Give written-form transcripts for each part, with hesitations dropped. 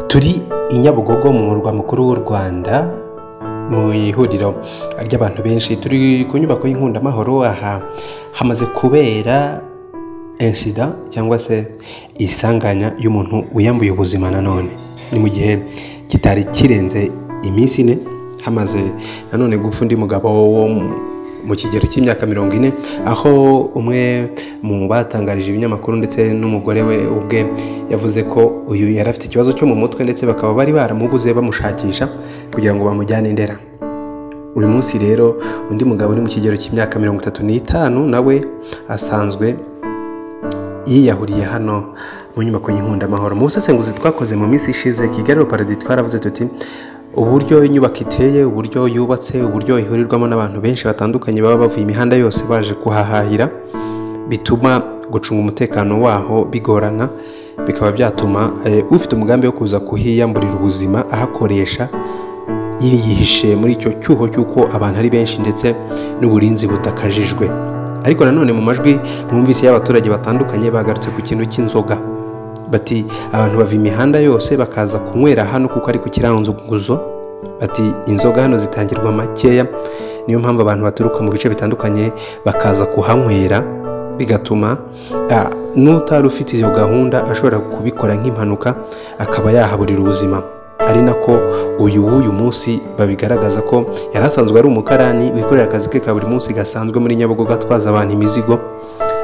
Turi i Nyabugogo mu murwa mukuru w'u Rwanda mu ihuriro ry'abantu benshi. Turi ku nyubako y'Inkundamahoro. Aha hamaze kubera incident cyangwa se isanganya y'umuntu wiyambuye ubuzima. Nanone ni mu gihe kitari kirenze iminsi 4 hamaze nanone gupfa undi mugabo wo mu kigero cy'imyaka 40, aho umwe mu batangarije ibinyamakuru ndetse n'umugore we ubwe yavuze ko uyu yari afite ikibazo cyo mu mutwe ndetse bakaba bari baramubuze bamushakisha kugira ngo bamujyane Ndera. Uyu munsi rero undi mugabo uri mu kigero cy'imyaka 35 nawe asanzwe yiyahuriye hano mu nyubako y'Inkundamahoro. Mu busesenguzi twakoze mu minsi ishize Kigali Paradis twaravuze tuti uburyo inyubako iteye, uburyo yubatse, uburyo ihurirwamo n'abantu benshi batandukanye baba bavuye imihanda yose baje kuhahahira, bituma gucunga umutekano waho bigorana, bikaba byatuma ufite umugambi wo kuza kuhiyamburira ubuzima ahakoresha yihishe muri icyo cyuho cy'uko abantu ari benshi ndetse n'uburinzi butakajijwe. Ariko nanone mu majwi mwumvise y'abaturage batandukanye bagarutse ku kintu cy'inzoga, bati abantu bava imihanda yose bakaza kunywera hano kuko ari ku kiranguzo. Bati inzoga hano zitangirwa makeya, niyo mpamvu abantu baturuka mu bice bitandukanye bakaza kuhanywera, bigatuma n'utari ufite iyo gahunda ashobora kubikora nk'impanuka akaba yahaburira ubuzima. Ari nako uyu munsi babigaragaza ko yari asanzwe ari umukarani wikorera akazi ke ka buri munsi gasanzwe muri Nyabugogo atwaza abantu imizigo,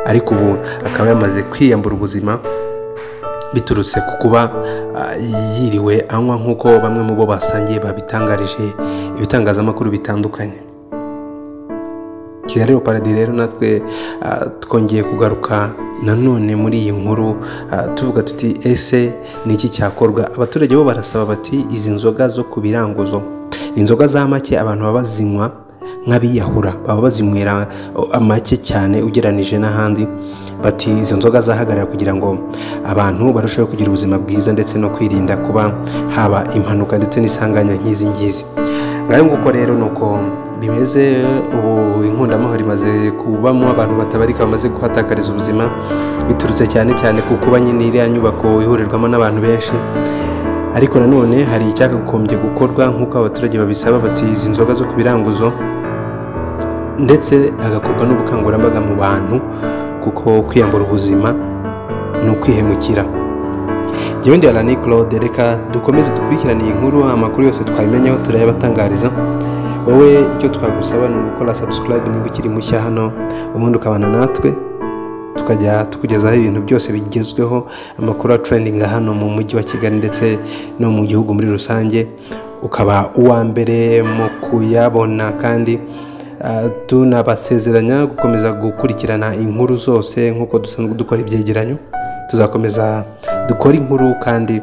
ariko ubu akaba yamaze kwiyambura ubuzima biturutse ku kuba yiriwe anywa nk'uko bamwe mu bo basangiye babitangarije ibitangazamakuru bitandukanye. Kigali Paradis rero natwe twongeye kugaruka nanone muri iyi nkuru tuvuga tuti ese niki cyakorwa. Abaturage bo barasaba bati izi nzoga zo ku biranguzo ni inzoga za make abantu baba bazinywa nk'abiyahura, baba bazinywera make cyane ugeranije n'ahandi. Bati izo nzoga zahagarara kugira ngo abantu barusheho kugira ubuzima bwiza ndetse no kwirinda kuba haba impanuka ndetse n'isanganya nk'izi ngizi. Ngayo nguko rero nuko bimeze ubu. Inkundamahoro imaze kubamo abantu batabarika bamaze kuhatakariza ubuzima biturutse cyane ku kuba nyine iriya nyubako ihurirwamo n'abantu benshi. Ariko nanone hari icyakagombye gukorwa nk'uko abaturage babisaba, bati izi nzoga zo ku biranguzo ndetse hagakorwa n'ubukangurambaga mu bantu kuko kwiyambura ubuzima ni ukwihemukira. Jyewe ndi Alani Claude, reka dukomeze dukurikirane iyi nkuru, amakuru yose twayimenyaho turayabatangariza. Wowe icyo twagusaba ni gukora subscribe niba ukiri mushya hano, ubundi ukabana natwe tukajya tukugezaho ibintu byose bigezweho, amakuru trending hano mu mujyi wa Kigali ndetse no mu gihugu muri rusange, ukaba uwa mbere mu kuyabona. Kandi tunabasezeranya gukomeza gukurikirana inkuru zose nk'uko dusanzwe dukora ibyegeranyo. Tuzakomeza dukora inkuru kandi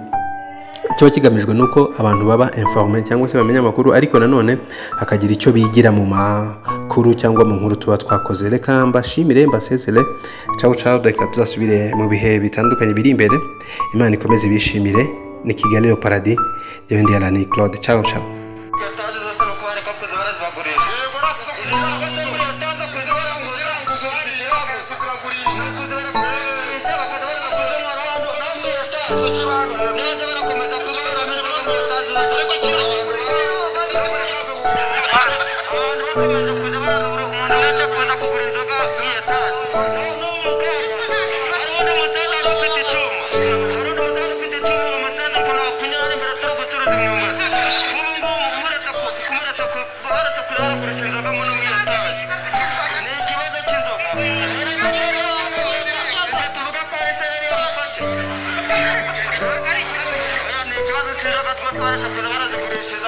kiba kigamijwe nuko abantu baba informé cyangwa se bamenya amakuru, ariko nanone hakagira icyo bigira mu makuru cyangwa mu nkuru tuba twakoze. Reka mbashimire mbasezere, ciao reka tuzasubire mu bihe bitandukanye biri imbere. Imana ikomeze ibishimire. Ni Kigali Paradis, jyewe ndi Alani Claude, ciao. badutera batwara batwara barazigurishiza